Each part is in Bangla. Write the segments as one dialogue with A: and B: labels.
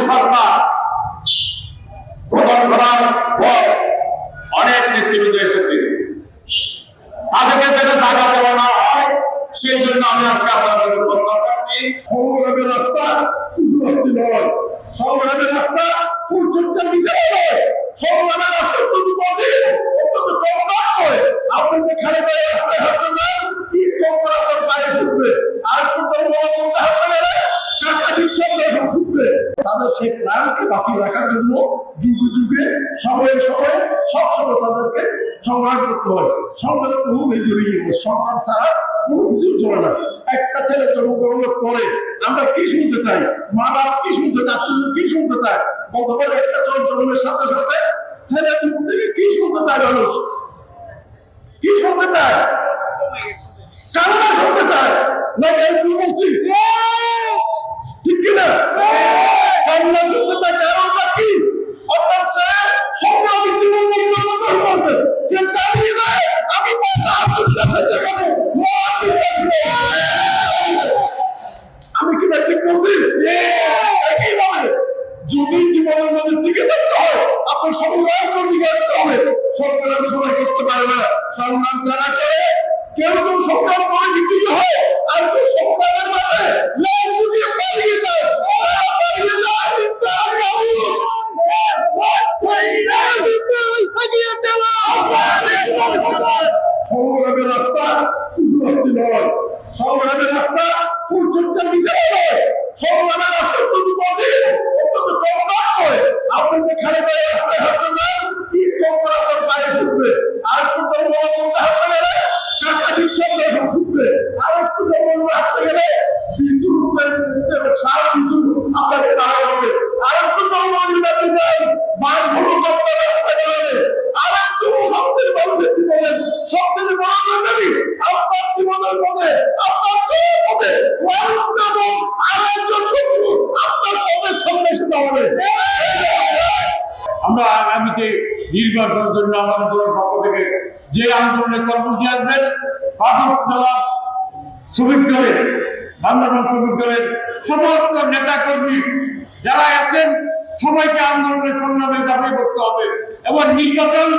A: সরকার গঠন করার পর অনেক নেতৃবৃন্দ এসেছে, তাদেরকে যেন জায়গা দেওয়া না হয় সেই জন্য আমি আজকে আপনার কাছে প্রস্তাব করছি। সংগ্রামের রাস্তা কুশবাস্তি নয়, সংগ্রামের রাস্তা ফুলচর্চার বিষয় নয়, সংগ্রামের রাস্তা অত্যন্ত কঠিন, অত্যন্ত কঙ্কাল নয়। আপনি যে খালি পায়ে রাস্তায় হাঁটতে যান, ইট কঙ্কর আপনার পায়ে ফুটবে, আর একটু কঙ্কর হাঁটতে গেলে কাকা বিচ্ছন্দের ফুটবে। তাদের সেই প্রাণকে বাঁচিয়ে রাখার জন্য যুগে যুগে সময়ে সময়ে সবসময় তাদেরকে সংগ্রাম করতে হয়। সংগ্রাম বহু জড়িয়ে সংগ্রাম ছাড়া কোনো কিছু চলে না। একটা ছেলে জন্মগ্রহণ করে আমরা কি শুনতে চাই, মা বাপ কি শুনতে চাচ্ছে, কি শুনতে চায়? বলতে পারে একটা জন্মের সাথে সাথে ছেলের মুখ থেকে কি শুনতে চায়? মানুষ কি শুনতে চায়? কান্না শুনতে চায় না? আমি বলছি ঠিক কিনা? কান্না শুনতে চায়। কারণটা কি? অর্থাৎ সে সংগ্রামী জীবন পরিবর্তন করবে, যে জানিয়ে দেয় আমি আমি কি ঠিক বলছি? একইভাবে যদি জীবনের মধ্যে টিকে থাকতে হয় আপনার সংগ্রামকে টিকে রাখতে হবে। সংগ্রাম সবাই করতে পারে না, সংগ্রাম যারা করে কেউ কেউ সংগ্রাম করে বিজয়ী হয়, আর কেউ সংগ্রামের মাঝে লাল দিয়ে পালিয়ে যায়। সংগ্রামের রাস্তা কুশবাস্তি নয়, সংগ্রামের রাস্তা ফুলচর্চার বিষয় নয়, সংগ্রামের রাস্তা অত্যন্ত কঠিন, অত্যন্ত কঙ্কাল নয়। আপনি যে খালি পায়ে রাস্তায় হাঁটতে যান, ইট কঙ্কর আপনার পায়ে ফুটবে, আর একটু কঙ্কর হাঁটতে গেলে কাকা বিচ্ছন্দের ফুটবে, আর একটু কঙ্কর হাঁটতে গেলে বিজু সার বিজু আপনাকে তাড়া হবে, আর একটু কঙ্কর দিতে যান বার ভুলো করতে রাস্তায় গেলে, আর একটু সবচেয়ে মানুষের জীবনের সবচেয়ে বড় যদি আপনার জীবনের পথে আপনার চোখের পথে মানুষ যাব, আর একজন শত্রু আপনার পথের সামনে এসে দাঁড়াবে।
B: আমরা আগামীতে নির্বাচনের জন্য আমাদের দলের পক্ষ থেকে যে আন্দোলনের কর্মসূচি আসবেন, শ্রমিক দলের বান্দরবান শ্রমিক দলের সমস্ত নেতা কর্মী যারা আছেন সবাইকে আন্দোলনের সংগ্রামে দাবি করতে হবে এবং নির্বাচন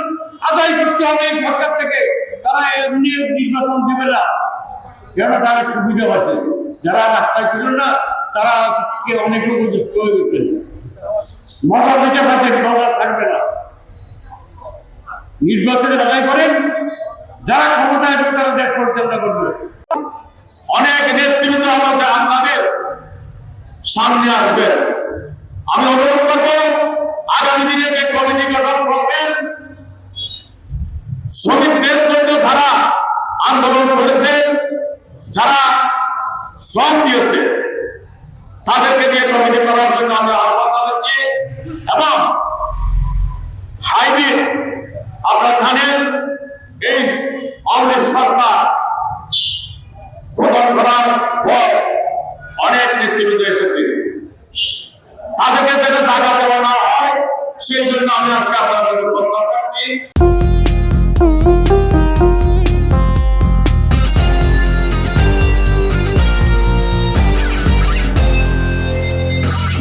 B: আদায় করতে হবে সরকার থেকে। তারা এমনি নির্বাচন দেবে না, কেননা তারা সুবিধা আছে। যারা রাস্তায় ছিল না তারা অনেকে উপযুক্ত হয়ে গেছেন, মজা দিতে পারছেন, মজা থাকবে না। নির্বাচনে আদায় করেন, যারা ক্ষমতায় আসবে তারা দেশ পরিচালনা করবে।
A: অনেক নেতৃবৃন্দ আমাদের আপনাদের সামনে আসবেন। আমি অনুরোধ করবো আগামী দিনে যে কমিটি গঠন করবেন, শ্রমিকদের জন্য যারা আন্দোলন করেছে, যারা শ্রম দিয়েছে, তাদেরকে নিয়ে কমিটি করার জন্য আমরা আহ্বান জানাচ্ছি। এবং হাইব্রিড আপনারা জানেন এই আওয়ামী সরকার গঠন করার পর অনেক নেতৃবৃন্দ এসেছে, তাদেরকে যেন জায়গা দেওয়া না হয় সেই জন্য আমি আজকে আপনার কাছে প্রস্তাব করছি।